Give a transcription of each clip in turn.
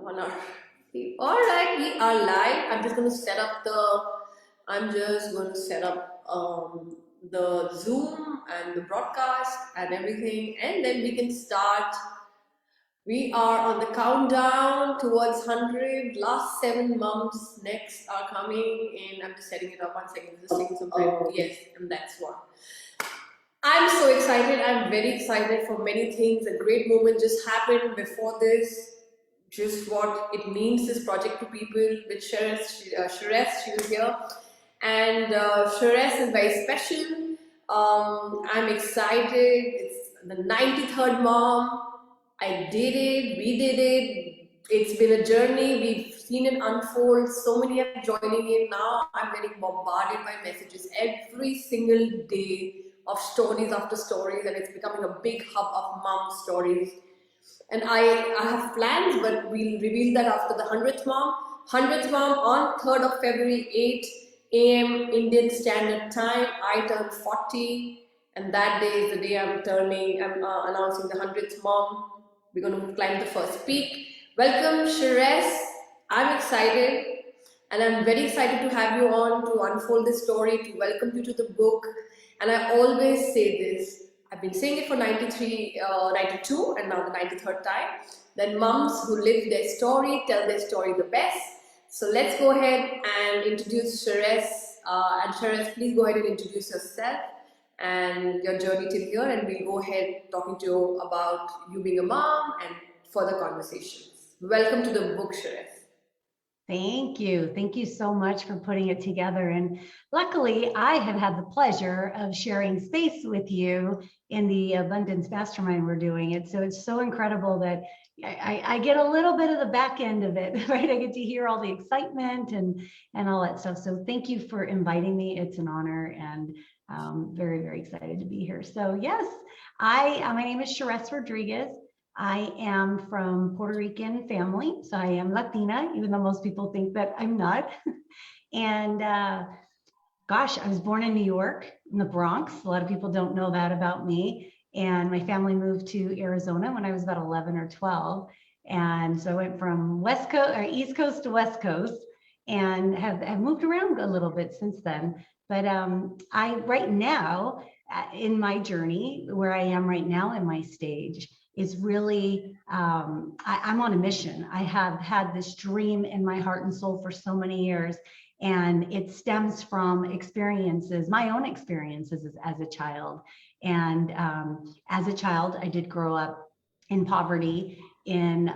1 hour. All right, we are live. I'm just going to set up the Zoom and the broadcast and everything, and then we can start. We are on the countdown towards 100. Last 7 months next are coming in. I'm just setting it up. 1 second. Just taking some time. Yes, and that's one. I'm so excited. I'm very excited for many things. A great moment just happened before this. Just what it means, this project to people with Sherist, she was here. And Sherist is very special. I'm excited. It's the 93rd mom. I did it. We did it. It's been a journey. We've seen it unfold. So many are joining in now. I'm getting bombarded by messages every single day of stories after stories, and it's becoming a big hub of mom stories. And I have plans, but we'll reveal that after the 100th mom. 100th mom on 3rd of February, 8 a.m. Indian Standard Time. I turn 40, and that day is the day I'm announcing the 100th mom. We're going to climb the first peak. Welcome, Sherist. I'm excited, and I'm very excited to have you on to unfold this story, to welcome you to the book. And I always say this, I've been saying it for 93, 92, and now the 93rd time, that mums who live their story tell their story the best. So let's go ahead and introduce Sherist. And Sherist, please go ahead and introduce yourself and your journey till here, and we'll go ahead talking to you about you being a mom and further conversations. Welcome to the book, Sherist. Thank you. Thank you so much for putting it together. And luckily, I have had the pleasure of sharing space with you in the Abundance Mastermind we're doing. So it's so incredible that I get a little bit of the back end of it, right? I get to hear all the excitement and all that stuff. So thank you for inviting me. It's an honor, and very, very excited to be here. So yes, my name is Sherist Rodriguez. I am from Puerto Rican family, so I am Latina, even though most people think that I'm not. And gosh, I was born in New York, in the Bronx. A lot of people don't know that about me. And my family moved to Arizona when I was about 11 or 12. And so I went from East Coast to West Coast, and have moved around a little bit since then. But right now, in my journey, where I am right now in my stage, is really, I'm on a mission. I have had this dream in my heart and soul for so many years, and it stems from experiences, my own experiences as a child. And as a child, I did grow up in poverty. In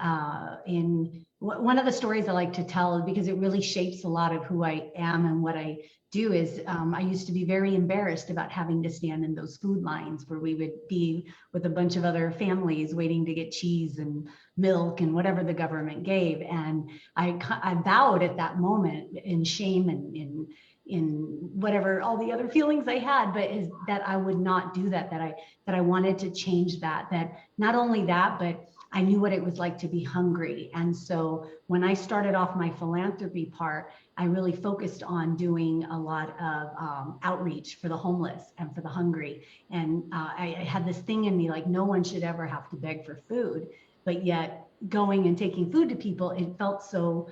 one of the stories I like to tell, because it really shapes a lot of who I am and what I do, is I used to be very embarrassed about having to stand in those food lines where we would be with a bunch of other families waiting to get cheese and milk and whatever the government gave. And I vowed at that moment, in shame and in whatever all the other feelings I had, but is that I would not do that, that I wanted to change that not only that, but I knew what it was like to be hungry. And so when I started off my philanthropy part, I really focused on doing a lot of outreach for the homeless and for the hungry. And I had this thing in me, like, no one should ever have to beg for food, but yet going and taking food to people, it felt so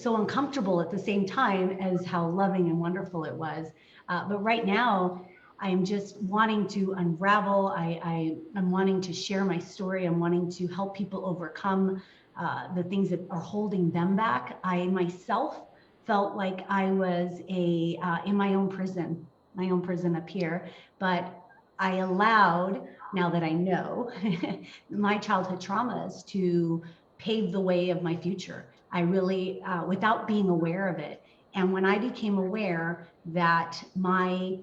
uncomfortable at the same time as how loving and wonderful it was. But right now, I'm just wanting to unravel. I'm wanting to share my story. I'm wanting to help people overcome the things that are holding them back. I myself felt like I was in my own prison up here, but I allowed, now that I know, my childhood traumas to pave the way of my future. I really, without being aware of it. And when I became aware that my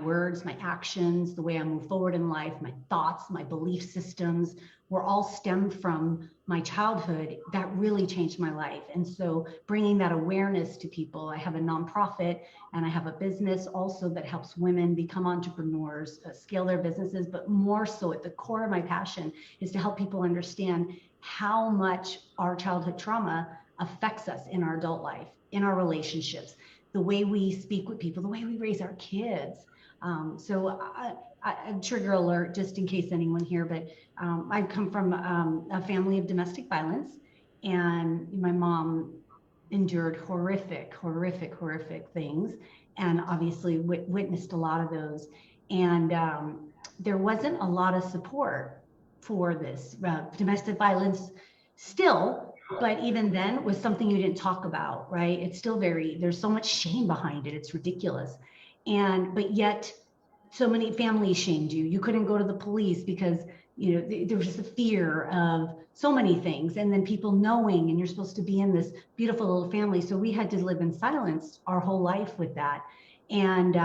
words, my actions, the way I move forward in life, my thoughts, my belief systems were all stemmed from my childhood, that really changed my life. And so bringing that awareness to people, I have a nonprofit and I have a business also that helps women become entrepreneurs, scale their businesses, but more so at the core of my passion is to help people understand how much our childhood trauma affects us in our adult life, in our relationships, the way we speak with people, the way we raise our kids. So trigger alert, just in case anyone here, but I come from a family of domestic violence, And my mom endured horrific things, and obviously witnessed a lot of those. And there wasn't a lot of support for this domestic violence still, but even then was something you didn't talk about, right? It's still very, there's so much shame behind it. It's ridiculous. And, but yet so many families shamed you. You couldn't go to the police because, you know, there was just a fear of so many things. And then people knowing, and you're supposed to be in this beautiful little family. So we had to live in silence our whole life with that. And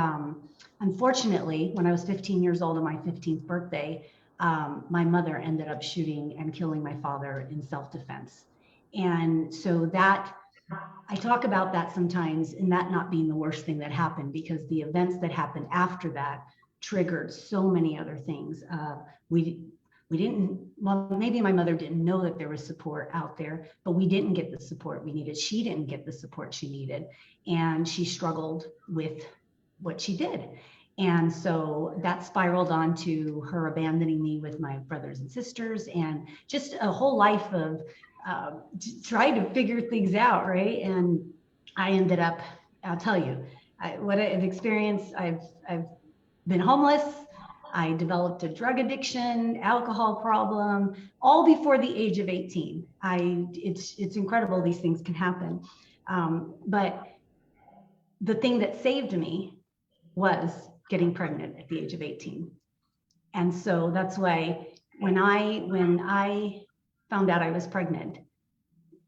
unfortunately, when I was 15 years old on my 15th birthday, my mother ended up shooting and killing my father in self-defense. And so that, I talk about that sometimes, and that not being the worst thing that happened, because the events that happened after that triggered so many other things. We we didn't, well, maybe my mother didn't know that there was support out there, but we didn't get the support we needed. She didn't get the support she needed, and she struggled with what she did. And so that spiraled on to her abandoning me with my brothers and sisters, and just a whole life of trying to figure things out, right? And I ended up, I'll tell you, what an experience. I've been homeless. I developed a drug addiction, alcohol problem, all before the age of 18. It's incredible these things can happen. But the thing that saved me was getting pregnant at the age of 18. And so that's why when I found out I was pregnant,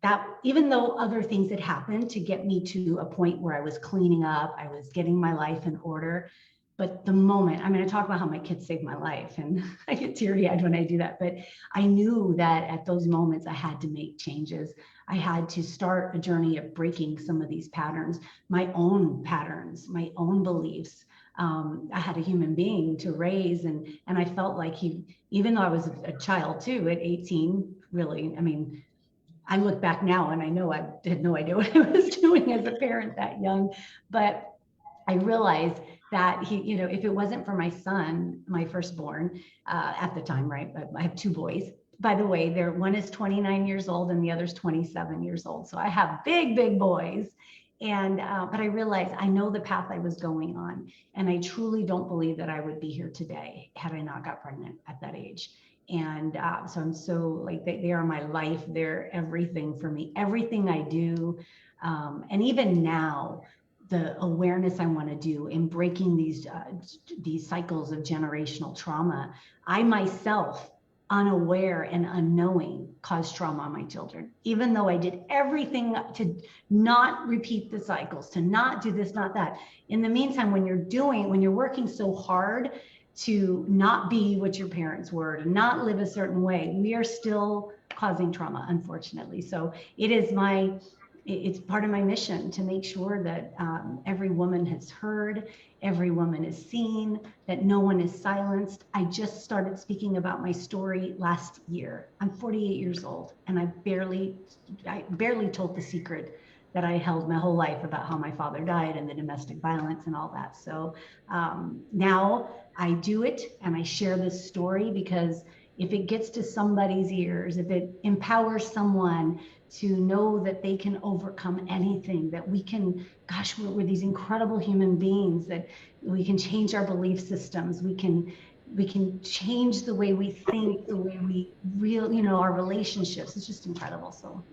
that even though other things had happened to get me to a point where I was cleaning up, I was getting my life in order. But the moment, I'm going to talk about how my kids saved my life, and I get teary eyed when I do that. But I knew that at those moments I had to make changes. I had to start a journey of breaking some of these patterns, my own patterns, my own beliefs. I had a human being to raise, and I felt like even though I was a child too at 18, really, I mean, I look back now and I know I had no idea what I was doing as a parent that young, but I realized that if it wasn't for my son, my firstborn, at the time, right? I have two boys. By the way, one is 29 years old and the other's 27 years old. So I have big boys. And but I realized I know the path I was going on, and I truly don't believe that I would be here today had I not got pregnant at that age. And so I'm so like they are my life. They're everything for me. Everything I do, and even now, the awareness I want to do in breaking these cycles of generational trauma. I myself, unaware and unknowing, caused trauma on my children, even though I did everything to not repeat the cycles, to not do this, not that. In the meantime, when you're working so hard to not be what your parents were, to not live a certain way, we are still causing trauma, unfortunately. So it's part of my mission to make sure that every woman has heard, every woman is seen, that no one is silenced. I just started speaking about my story last year. I'm 48 years old, and I barely told the secret that I held my whole life about how my father died and the domestic violence and all that. So now I do it and I share this story, because if it gets to somebody's ears, if it empowers someone to know that they can overcome anything, that we can, gosh, we're these incredible human beings, that we can change our belief systems, we can change the way we think, the way we our relationships. It's just incredible. So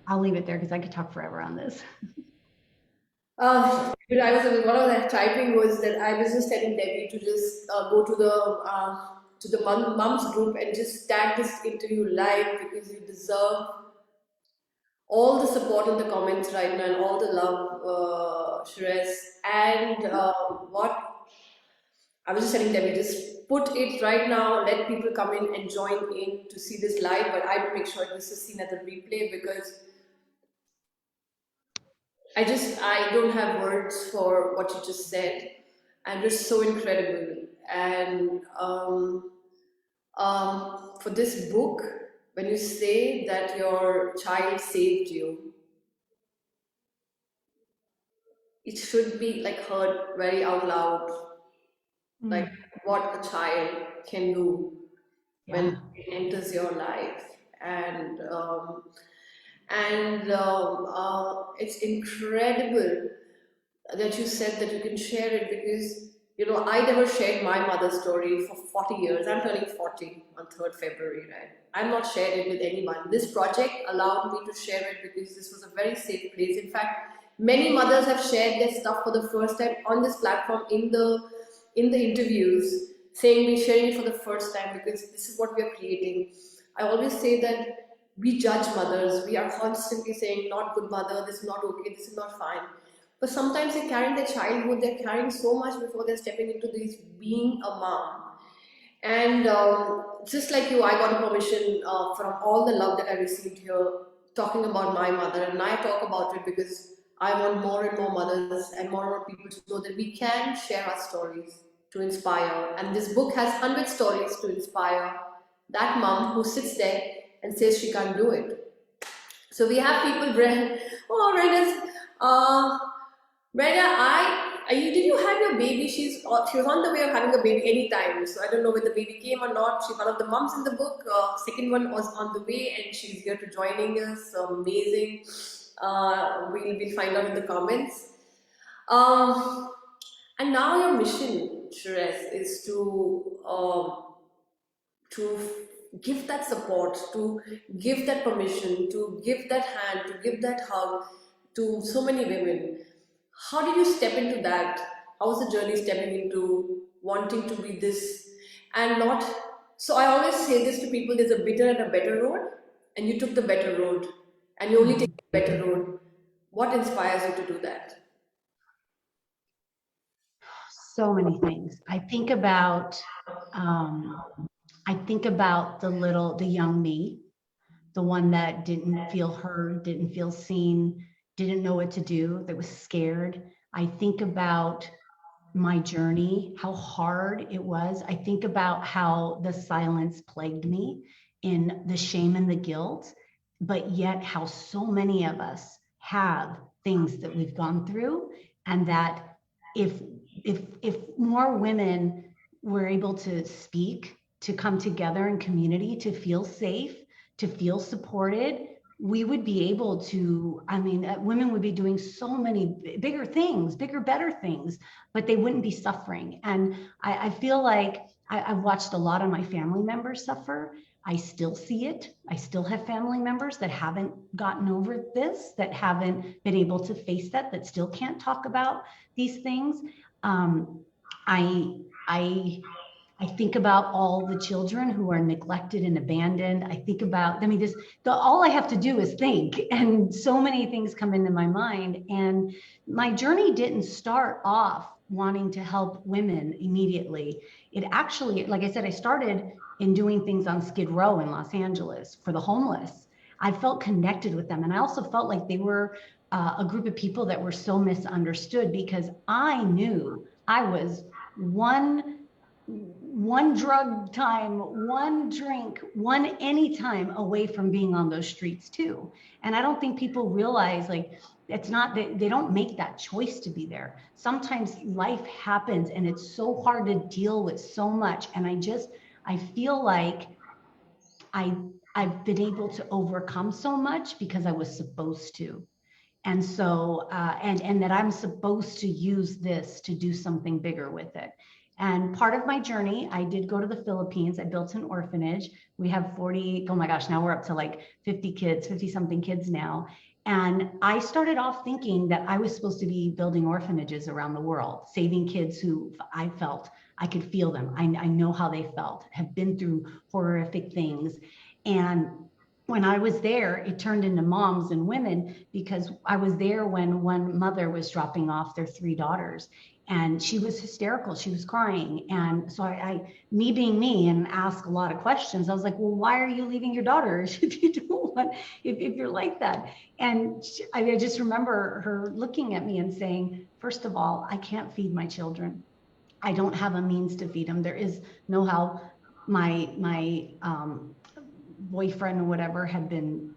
I'll leave it there because I could talk forever on this. I was one of that typing was that I was just telling Debbie to just go to the mums group and just tag this interview live, because you deserve all the support in the comments right now and all the love, Sherist. And what I was just telling Debbie, just put it right now, let people come in and join in to see this live, but I will make sure this is seen as a replay, because I don't have words for what you just said. And just so incredible. And for this book, when you say that your child saved you, it should be like heard very out loud, like Mm, what a child can do when yeah. it enters your life. And And it's incredible that you said that you can share it, because I never shared my mother's story for 40 years. I'm turning 40 on 3rd February, right? I'm not shared it with anyone. This project allowed me to share it because this was a very safe place. In fact, many mothers have shared their stuff for the first time on this platform in the interviews, saying we're sharing it for the first time because this is what we are creating. I always say that we judge mothers. We are constantly saying, not good mother, this is not okay, this is not fine. But sometimes they're carrying their childhood, they're carrying so much before they're stepping into this being a mom. And just like you, I got a permission from all the love that I received here, talking about my mother. And I talk about it because I want more and more mothers and more people to know that we can share our stories to inspire. And this book has 100 stories to inspire that mom who sits there and says she can't do it. So we have people, oh, Rena's, uh, Brenda, did you have your baby? She was on the way of having a baby anytime. So I don't know when the baby came or not. She's one of the moms in the book. Second one was on the way, and she's here to joining us. So amazing. We'll find out in the comments. Um, and now your mission, Sherist, is to give that support, to give that permission, to give that hand, to give that hug to so many women. How did you step into that? How was the journey stepping into wanting to be this and not? So I always say this to people: there's a bitter and a better road, and you took the better road, and you only take the better road. What inspires you to do that? So many things. Um, I think about the young me, the one that didn't feel heard, didn't feel seen, didn't know what to do, that was scared. I think about my journey, how hard it was. I think about how the silence plagued me in the shame and the guilt, but yet how so many of us have things that we've gone through, and that if if more women were able to speak, to come together in community, to feel safe, to feel supported, we would be able to, I mean, women would be doing so many bigger things, bigger, better things, but they wouldn't be suffering. And I feel like I've watched a lot of my family members suffer. I still see it. I still have family members that haven't gotten over this, that haven't been able to face that still can't talk about these things. Um, I, I, I think about all the children who are neglected and abandoned. I think about, I mean, all I have to do is think, and so many things come into my mind. And my journey didn't start off wanting to help women immediately. It actually, like I said, I started in doing things on Skid Row in Los Angeles for the homeless. I felt connected with them. And I also felt like they were a group of people that were so misunderstood, because I knew I was one drug time, one drink, one anytime away from being on those streets too. And I don't think people realize, like, it's not that they don't make that choice to be there. Sometimes life happens and it's so hard to deal with so much. And I feel like I, I've been able to overcome so much because I was supposed to. And so and that I'm supposed to use this to do something bigger with it. And part of my journey, I did go to the Philippines. I built an orphanage. We have 40, oh my gosh, now we're up to like 50 kids, 50 something kids now. And I started off thinking that I was supposed to be building orphanages around the world, saving kids who I felt I could feel them. I know how they felt, have been through horrific things. And when I was there, it turned into moms and women, because I was there when one mother was dropping off their three daughters, and she was hysterical. She was crying. And so me being me and ask a lot of questions, I was like, well, why are you leaving your daughters if you don't want, if you're like that? And I just remember her looking at me and saying, first of all, I can't feed my children. I don't have a means to feed them. There is no how. My boyfriend or whatever had been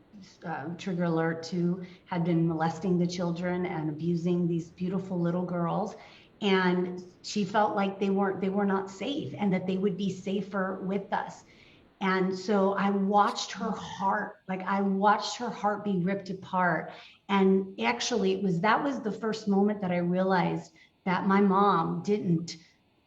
trigger alert to, had been molesting the children and abusing these beautiful little girls. And she felt like they were not safe, and that they would be safer with us. And so I watched her heart, like I watched her heart be ripped apart. And actually, that was the first moment that I realized that my mom didn't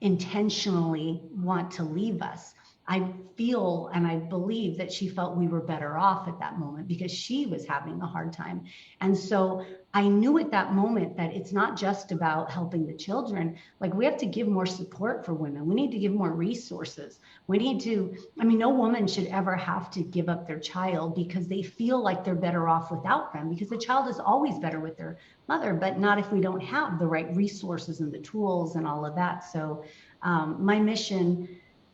intentionally want to leave us. I feel and I believe that she felt we were better off at that moment because she was having a hard time. And so I knew at that moment that it's not just about helping the children. Like, we have to give more support for women. We need to give more resources. We need to, I mean, no woman should ever have to give up their child because they feel like they're better off without them, because the child is always better with their mother, but not if we don't have the right resources and the tools and all of that. So my mission,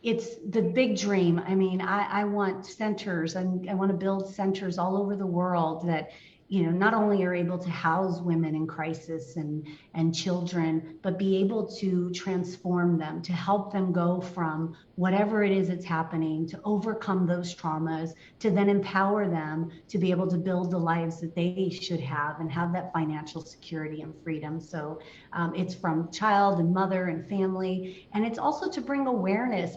it's the big dream. I mean, I want centers, and I want to build centers all over the world that, not only are able to house women in crisis and children, but be able to transform them, to help them go from whatever it is that's happening, to overcome those traumas, to then empower them to be able to build the lives that they should have and have that financial security and freedom. So it's from child and mother and family. And it's also to bring awareness.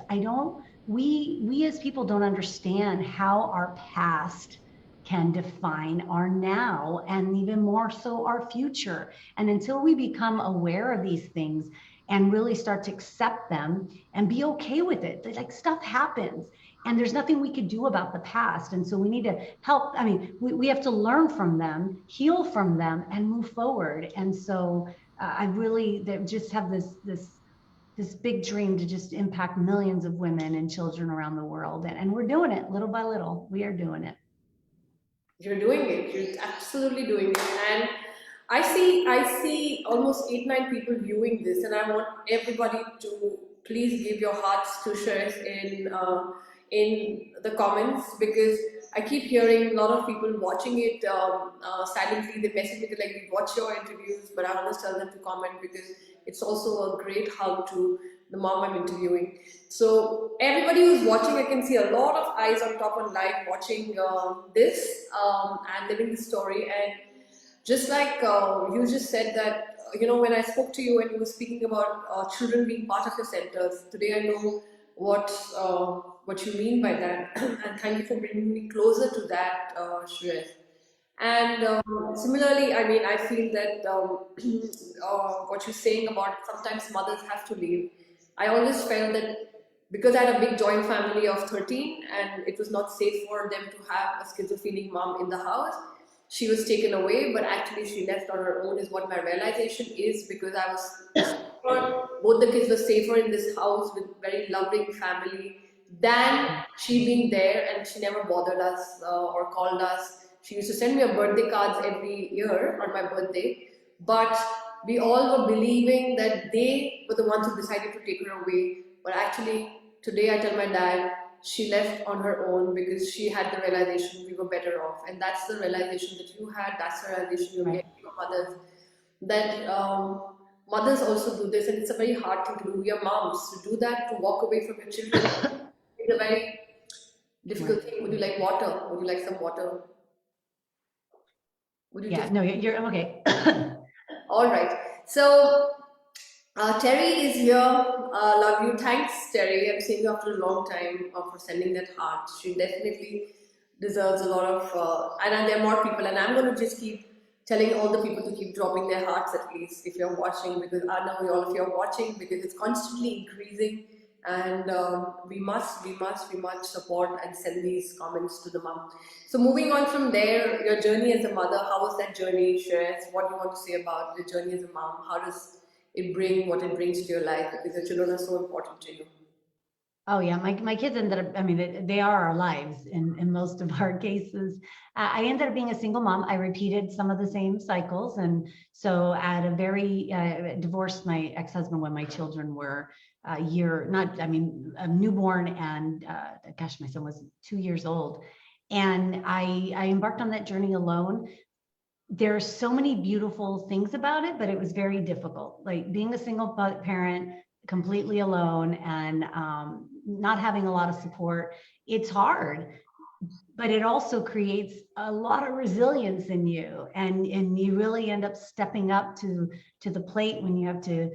We as people don't understand how our past can define our now, and even more so our future. And until we become aware of these things and really start to accept them and be okay with it, like, stuff happens and there's nothing we could do about the past. And so we need to help. I mean, we have to learn from them, heal from them, and move forward. And so I really just have this big dream to just impact millions of women and children around the world. And we're doing it little by little. We are doing it. You're doing it. You're absolutely doing it. And I see almost 8, 9 people viewing this, and I want everybody to please give your hearts to Sherist in the comments, because I keep hearing a lot of people watching it silently. They message me like, "We watch your interviews," but I always tell them to comment because it's also a great hug to the mom I'm interviewing. So everybody who's watching, I can see a lot of eyes on top on live watching this and living the story. And just like you just said that, when I spoke to you and you were speaking about children being part of your centers, today I know what you mean by that. And thank you for bringing me closer to that, Shreyas. And similarly, I mean, I feel that what you're saying about sometimes mothers have to leave. I always felt that because I had a big joint family of 13 and it was not safe for them to have a schizophrenic mom in the house, she was taken away, but actually she left on her own, is what my realization is, because I was safer, both the kids were safer in this house with very loving family than she being there, and she never bothered us or called us. She used to send me a birthday cards every year on my birthday, but we all were believing that they were the ones who decided to take her away. But actually, today I tell my dad she left on her own because she had the realization we were better off, and that's the realization that you had. That's the realization you're Right. getting from others. That mothers also do this, and it's a very hard thing to do. We are moms to do that, to walk away from your children. It's a very Right. difficult thing. Would you like water? Would you like some water? Would you Yeah, take? no, you're okay. All right. So Terry is here. Love you. Thanks, Terry. I'm seeing you after a long time for sending that heart. She definitely deserves a lot of. And there are more people, and I'm going to just keep telling all the people to keep dropping their hearts at least if you're watching, because I know all of you are watching because it's constantly increasing, and we must support and send these comments to the mom. So moving on from there, your journey as a mother. How was that journey? Share what you want to say about your journey as a mom. How does it bring what it brings to your life, because your children are so important to you. Oh yeah, my kids ended up, I mean, they are our lives in most of our cases. I ended up being a single mom. I repeated some of the same cycles. And so at a very, divorced my ex-husband when my children were a year, not, I mean, a newborn, and gosh, my son was 2 years old. And I embarked on that journey alone. There's so many beautiful things about it, but it was very difficult. Like being a single parent, completely alone, and not having a lot of support. It's hard, but it also creates a lot of resilience in you, and you really end up stepping up to the plate when you have to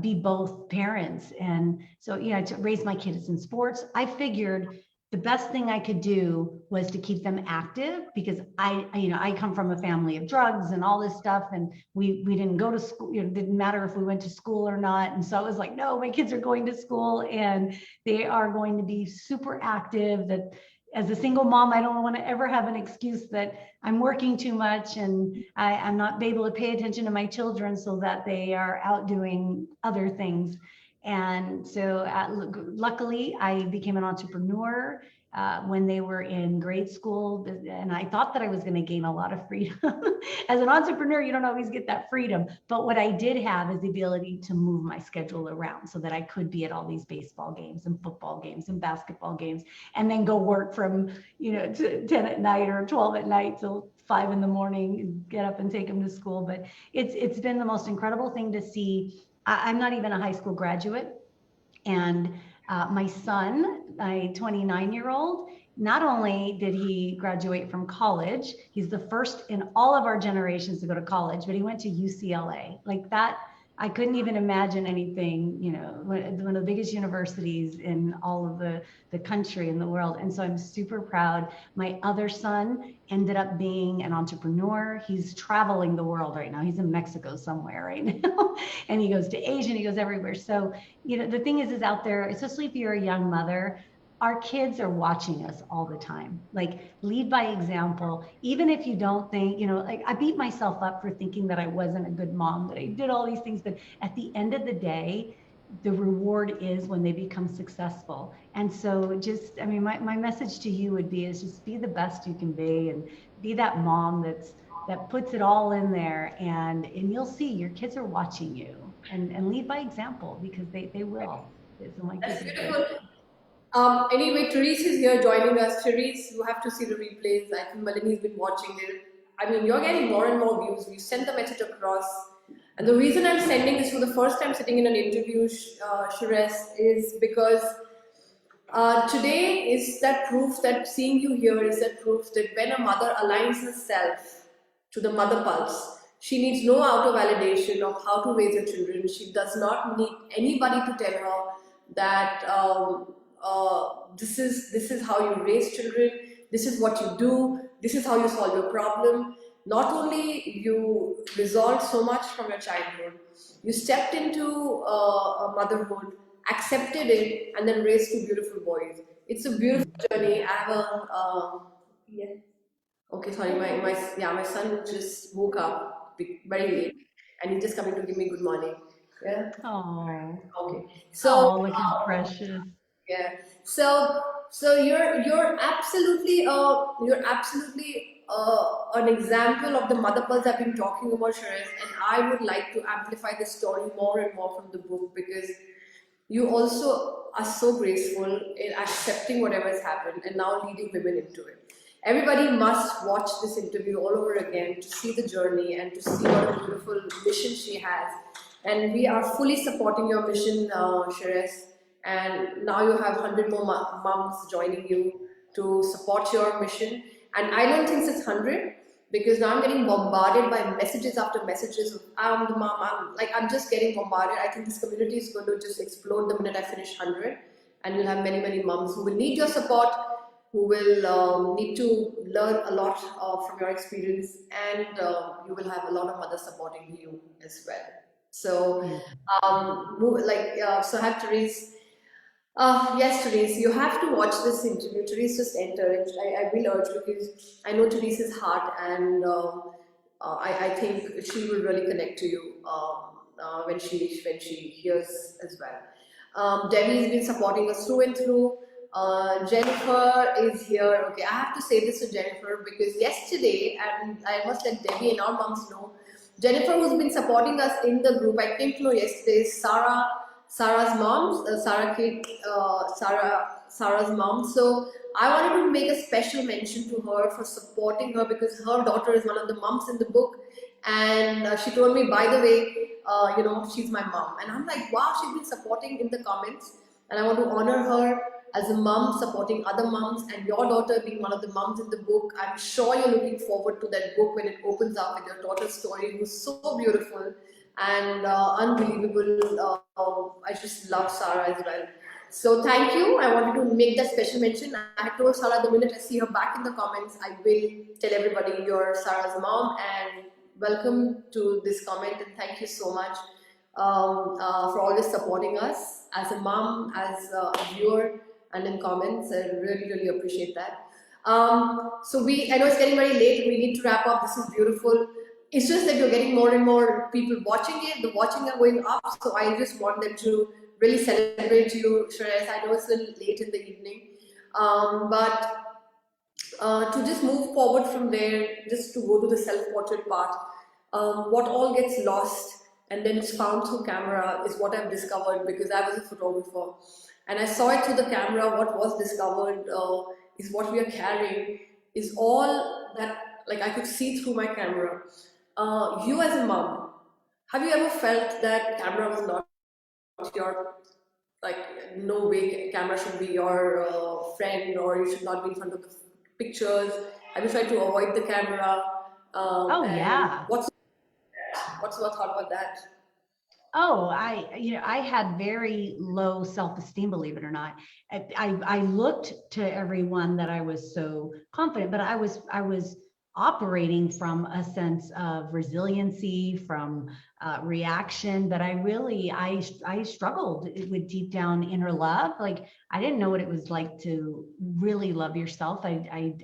be both parents. And so, to raise my kids in sports, I figured the best thing I could do was to keep them active, because I come from a family of drugs and all this stuff, and we didn't go to school. It didn't matter if we went to school or not. And so I was like, no, my kids are going to school and they are going to be super active. That as a single mom, I don't want to ever have an excuse that I'm working too much and I'm not able to pay attention to my children, so that they are out doing other things. And so luckily, I became an entrepreneur when they were in grade school. And I thought that I was going to gain a lot of freedom. As an entrepreneur, you don't always get that freedom. But what I did have is the ability to move my schedule around so that I could be at all these baseball games and football games and basketball games, and then go work from 10 at night or 12 at night till 5 in the morning, get up and take them to school. But it's been the most incredible thing to see. I'm not even a high school graduate. And my son, my 29-year-old, not only did he graduate from college, he's the first in all of our generations to go to college, but he went to UCLA. Like that, I couldn't even imagine anything, one of the biggest universities in all of the country and the world. And so I'm super proud. My other son ended up being an entrepreneur. He's traveling the world right now. He's in Mexico somewhere right now. And he goes to Asia and he goes everywhere. So, the thing is out there, especially if you're a young mother, our kids are watching us all the time. Like, lead by example. Even if you don't think, like, I beat myself up for thinking that I wasn't a good mom, that I did all these things, but at the end of the day, the reward is when they become successful. And so just, my message to you would be, is just be the best you can be, and be that mom that puts it all in there, and you'll see your kids are watching you, and lead by example, because they will. So my kids That's are beautiful. great. Anyway, Therese is here joining us. Therese, you have to see the replays. I think Malini's been watching it. I mean, you're getting more and more views. We sent the message across. And the reason I'm sending this for the first time sitting in an interview, Sherist, is because today is that proof, that seeing you here is that proof that when a mother aligns herself to the mother pulse, she needs no outer validation of how to raise her children. She does not need anybody to tell her that this is how you raise children, this is what you do, this is how you solve your problem. Not only you resolved so much from your childhood, you stepped into a motherhood, accepted it, and then raised two beautiful boys. It's a beautiful journey. I have a yeah. Okay, sorry, my son just woke up very late, and he's just coming to give me good morning. Yeah. Oh, Okay. oh, So look how precious. yeah. So you're absolutely an example of the mother pearls I've been talking about, Sherist, and I would like to amplify this story more and more from the book, because you also are so graceful in accepting whatever has happened and now leading women into it. Everybody must watch this interview all over again to see the journey and to see what a beautiful mission she has. And we are fully supporting your mission, Sherest. And now you have 100 more moms joining you to support your mission. And I don't think it's 100, because now I'm getting bombarded by messages after messages of I'm the mom, I'm just getting bombarded. I think this community is going to just explode the minute I finish 100, and you'll have many, many moms who will need your support, who will need to learn a lot from your experience, and you will have a lot of mothers supporting you as well. So, so have Therese. Yes, Therese, you have to watch this interview. Therese just entered. I will urge, because I know Therese's heart, and I think she will really connect to you when she hears as well. Debbie's been supporting us through and through. Jennifer is here. Okay, I have to say this to Jennifer, because yesterday, and I must let Debbie and our moms know, Jennifer, who's been supporting us in the group, I came to know yesterday, Sarah's mom, Sarah's mom. So I wanted to make a special mention to her for supporting her, because her daughter is one of the moms in the book, and she told me, by the way, she's my mom, and I'm like, wow, she's been supporting in the comments, and I want to honor her as a mom supporting other moms, and your daughter being one of the moms in the book. I'm sure you're looking forward to that book when it opens up with your daughter's story, who's so beautiful and unbelievable. I just love Sarah as well. So thank you. I wanted to make that special mention. I had told Sarah the minute I see her back in the comments, I will tell everybody you're Sarah's mom, and welcome to this comment, and thank you so much for always supporting us as a mom, as a viewer, and in comments. I really, really appreciate that. I know it's getting very late. We need to wrap up. This is beautiful. It's just that you're getting more and more people watching it. The watching are going up, so I just want them to really celebrate you, Sherist. I know it's a little late in the evening, but to just move forward from there, just to go to the self-portrait part, what all gets lost and then it's found through camera is what I've discovered, because I was a photographer and I saw it through the camera. What was discovered is what we are carrying is all that, like, I could see through my camera. You as a mom, have you ever felt that camera was not your, like, no way camera should be your friend, or you should not be in front of the pictures? Have you tried to avoid the camera? Oh, And yeah. what's your thought about that? Oh, I had very low self-esteem, believe it or not. I looked to everyone that I was so confident, but I was operating from a sense of resiliency, from reaction, but I struggled with deep down inner love. Like, I didn't know what it was like to really love yourself. I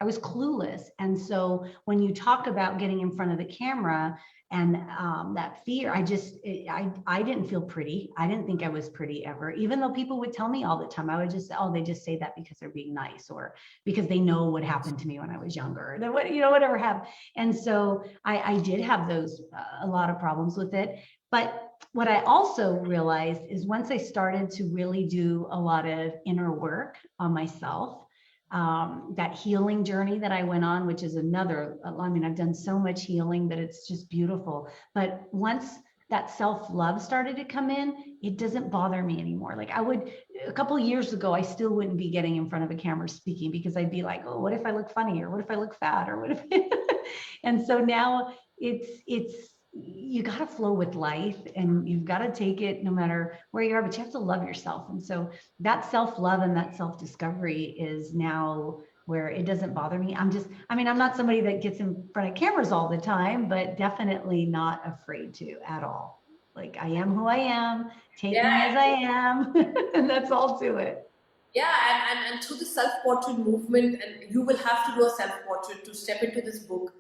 was clueless. And so when you talk about getting in front of the camera, and that fear, I didn't feel pretty. I didn't think I was pretty ever, even though people would tell me all the time. I would just say, oh, they just say that because they're being nice, or because they know what happened to me when I was younger, or whatever happened. And so I did have those, a lot of problems with it. But what I also realized is once I started to really do a lot of inner work on myself, that healing journey that I went on, which is another, I mean, I've done so much healing that it's just beautiful. But once that self-love started to come in, it doesn't bother me anymore. Like, a couple of years ago, I still wouldn't be getting in front of a camera speaking, because I'd be like, oh, what if I look funny? Or what if I look fat? Or what if, and so now it's, you got to flow with life, and you've got to take it no matter where you are, but you have to love yourself. And so that self-love and that self-discovery is now where it doesn't bother me. I'm not somebody that gets in front of cameras all the time, but definitely not afraid to at all. Like, I am who I am, take me Yeah, as I am, and that's all to it. yeah, and through the self-portrait movement, and you will have to do a self-portrait to step into this book,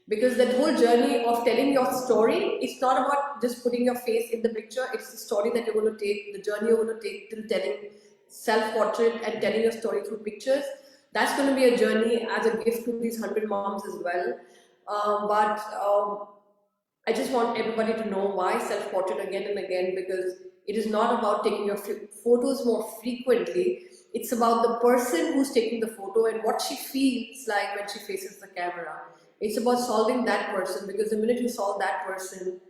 because that whole journey of telling your story, it's not about just putting your face in the picture. It's the story that you're going to take, the journey you're going to take through telling self-portrait and telling your story through pictures. That's going to be a journey as a gift to these 100 moms as well. But I just want everybody to know why self-portrait again and again, because it is not about taking your photos more frequently. It's about the person who's taking the photo and what she feels like when she faces the camera. It's about solving that person, because the minute you solve that person,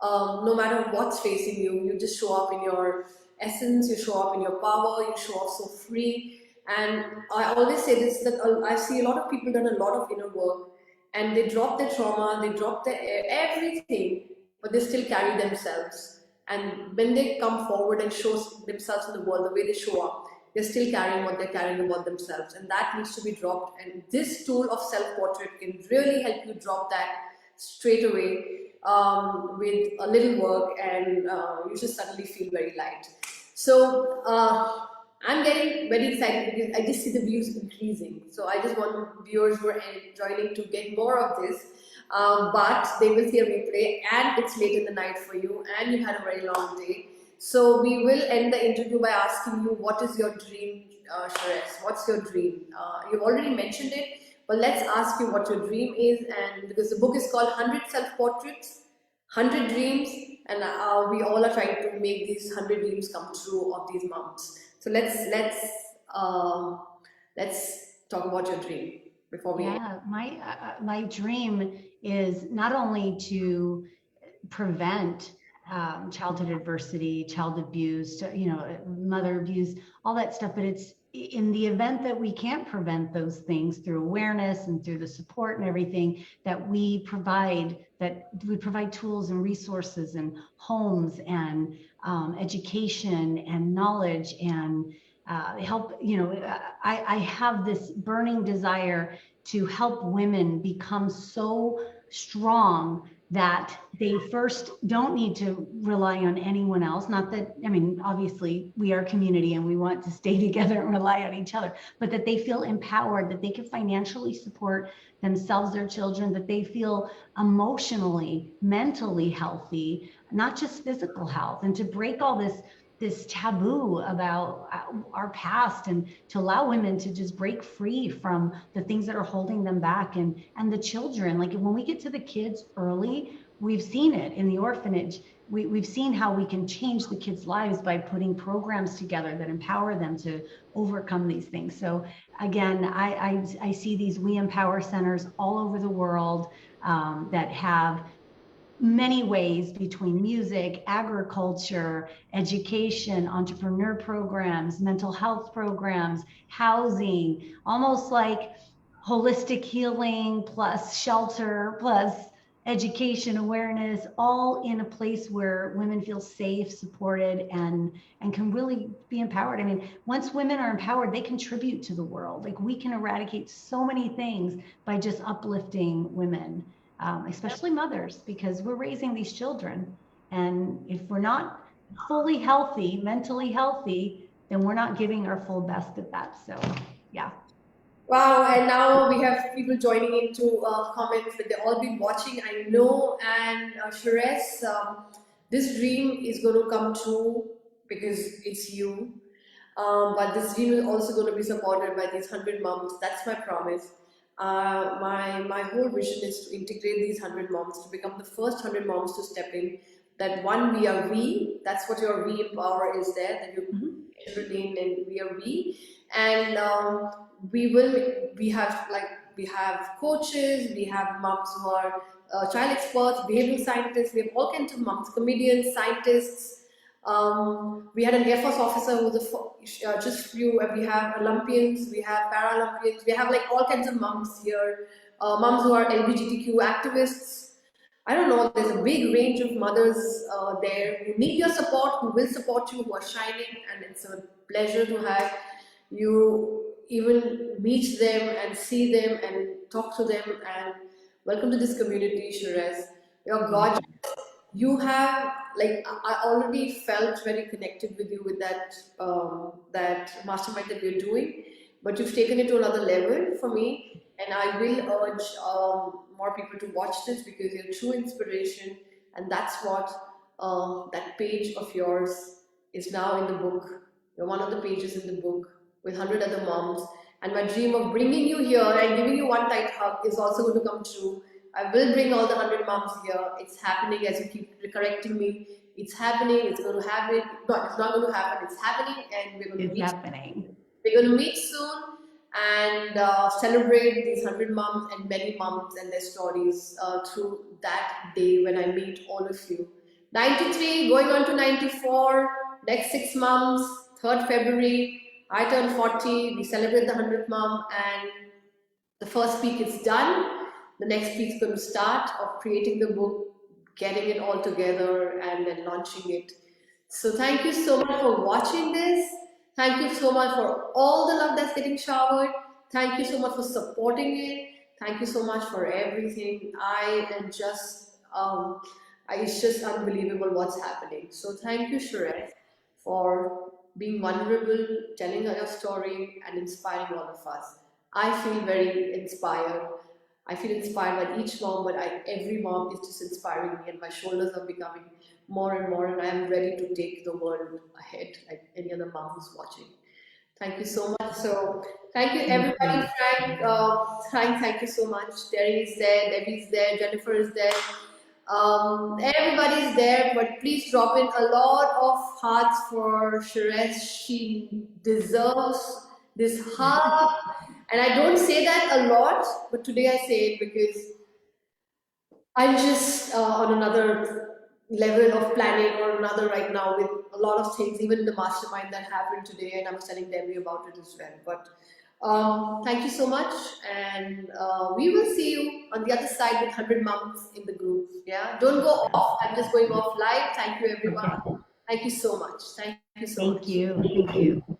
no matter what's facing you, you just show up in your essence, you show up in your power, you show up so free. And I always say this, that I see a lot of people done a lot of inner work, and they drop their trauma, they drop their everything, but they still carry themselves. And when they come forward and show themselves in the world, the way they show up, they're still carrying what they're carrying about themselves, and that needs to be dropped. And this tool of self-portrait can really help you drop that straight away, with a little work, and you just suddenly feel very light. So I'm getting very excited because I just see the views increasing. So I just want viewers who are joining to get more of this. But they will see a replay, and it's late in the night for you, and you had a very long day. So we will end the interview by asking you, what is your dream, Sherist? What's your dream? You've already mentioned it, but let's ask you what your dream is. And because the book is called 100 Self-Portraits, 100 Dreams, and we all are trying to make these 100 dreams come true of these moms. So uh, let's talk about your dream before we end. Yeah, my dream is not only to prevent childhood adversity, child abuse, mother abuse, all that stuff, but in the event that we can't prevent those things through awareness and through the support and everything that we provide tools and resources and homes and education and knowledge and help, I have this burning desire to help women become so strong that they first don't need to rely on anyone else. Not that, I mean, obviously we are a community and we want to stay together and rely on each other, but that they feel empowered, that they can financially support themselves, their children, that they feel emotionally, mentally healthy, not just physical health, and to break all this taboo about our past and to allow women to just break free from the things that are holding them back and the children. Like when we get to the kids early, we've seen it in the orphanage. We've seen how we can change the kids' lives by putting programs together that empower them to overcome these things. So again, I see these We Empower centers all over the world that have many ways between music, agriculture, education, entrepreneur programs, mental health programs, housing, almost like holistic healing plus shelter plus education awareness, all in a place where women feel safe, supported, and can really be empowered. I mean, once women are empowered, they contribute to the world. Like we can eradicate so many things by just uplifting women, especially mothers, because we're raising these children. And if we're not fully healthy, mentally healthy, then we're not giving our full best at that. So, yeah. Wow, and now we have people joining into comments that they've all been watching, I know. And Sherist, this dream is going to come true because it's you. But this dream is also going to be supported by these 100 moms. That's my promise. My whole vision is to integrate these 100 moms to become the first 100 moms to step in. That one, we are we. That's what your we empower is there. That you children in, and we are we. And we have coaches, we have moms who are child experts, behavioral scientists. We have all kinds of moms, comedians, scientists. We had an Air Force officer who was just few. We have Olympians, we have Paralympians, we have like all kinds of moms here. Moms who are LGBTQ activists. I don't know, there's a big range of mothers there who need your support, who will support you, who are shining, and it's a pleasure to have you even meet them and see them and talk to them. And welcome to this community, Sherez. You're gorgeous. You have, like, I already felt very connected with you with that mastermind that we're doing, but you've taken it to another level for me, and I will urge more people to watch this because you're true inspiration, and that's what that page of yours is now in the book. You're one of the pages in the book with 100 other moms, and my dream of bringing you here and giving you one tight hug is also going to come true. I will bring all the 100 moms here. It's happening as you keep correcting me. It's happening. It's going to happen. No, it's not going to happen. It's happening, and we're going to It's meet. happening. We're going to meet soon and celebrate these 100 moms and many moms and their stories through that day when I meet all of you. 93, going on to 94. Next 6 months, 3rd February. I turn 40. We celebrate the 100th mom, and the first week is done. The next week's going to start of creating the book, getting it all together, and then launching it. So thank you so much for watching this. Thank you so much for all the love that's getting showered. Thank you so much for supporting it. Thank you so much for everything. I am just, it's just unbelievable what's happening. So thank you, Sherez, for being vulnerable, telling your story, and inspiring all of us. I feel very inspired. I feel inspired by each mom, but every mom is just inspiring me, and my shoulders are becoming more and more, and I am ready to take the world ahead like any other mom who's watching. Thank you so much. So, thank you everybody, Frank. Thank you so much. Terry is there, Debbie's there, Jennifer is there. Everybody's there, but please drop in a lot of hearts for Sherez. She deserves this hug. And I don't say that a lot, but today I say it because I'm just on another level of planning or another right now with a lot of things, even the mastermind that happened today, and I was telling Debbie about it as well. But thank you so much, and we will see you on the other side with 100 moms in the group. Yeah, don't go off. I'm just going off live. Thank you, Okay. everyone. Thank you so much. Thank you so Thank much. you. Thank you.